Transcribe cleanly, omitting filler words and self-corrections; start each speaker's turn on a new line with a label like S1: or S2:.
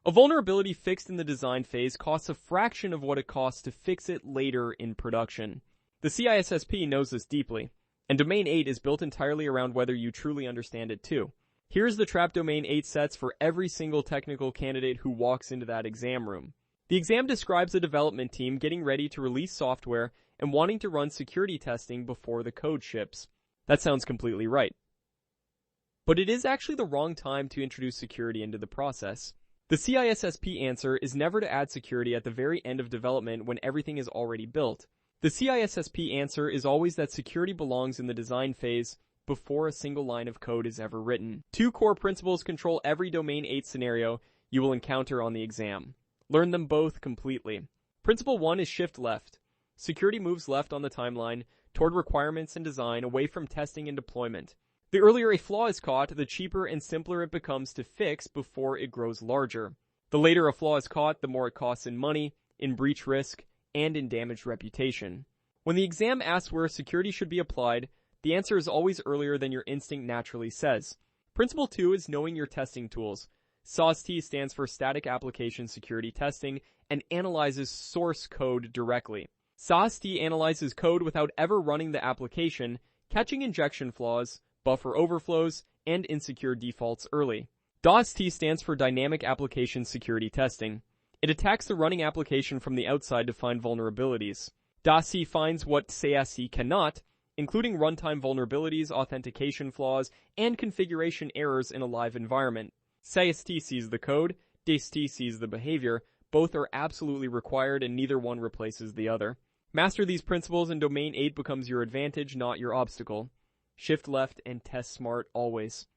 S1: A vulnerability fixed in the design phase costs a fraction of what it costs to fix it later in production. The CISSP knows this deeply, and Domain 8 is built entirely around whether you truly understand it too. Here's the trap Domain 8 sets for every single technical candidate who walks into that exam room. The exam describes a development team getting ready to release software and wanting to run security testing before the code ships. That sounds completely right. But it is actually the wrong time to introduce security into the process. The CISSP answer is never to add security at the very end of development when everything is already built. The CISSP answer is always that security belongs in the design phase before a single line of code is ever written. Two core principles control every Domain 8 scenario you will encounter on the exam. Learn them both completely. Principle 1 is shift left. Security moves left on the timeline toward requirements and design, away from testing and deployment. The earlier a flaw is caught, the cheaper and simpler it becomes to fix before it grows larger. The later a flaw is caught, the more it costs in money, in breach risk, and in damaged reputation. When the exam asks where security should be applied, the answer is always earlier than your instinct naturally says. Principle 2 is knowing your testing tools. SAST stands for Static Application Security Testing and analyzes source code directly. SAST analyzes code without ever running the application, catching injection flaws, buffer overflows, and insecure defaults early. DAST stands for Dynamic Application Security Testing. It attacks the running application from the outside to find vulnerabilities. DAST finds what SAST cannot, including runtime vulnerabilities, authentication flaws, and configuration errors in a live environment. SAST sees the code, DAST sees the behavior. Both are absolutely required and neither one replaces the other. Master these principles and Domain 8 becomes your advantage, not your obstacle. Shift left and test smart always.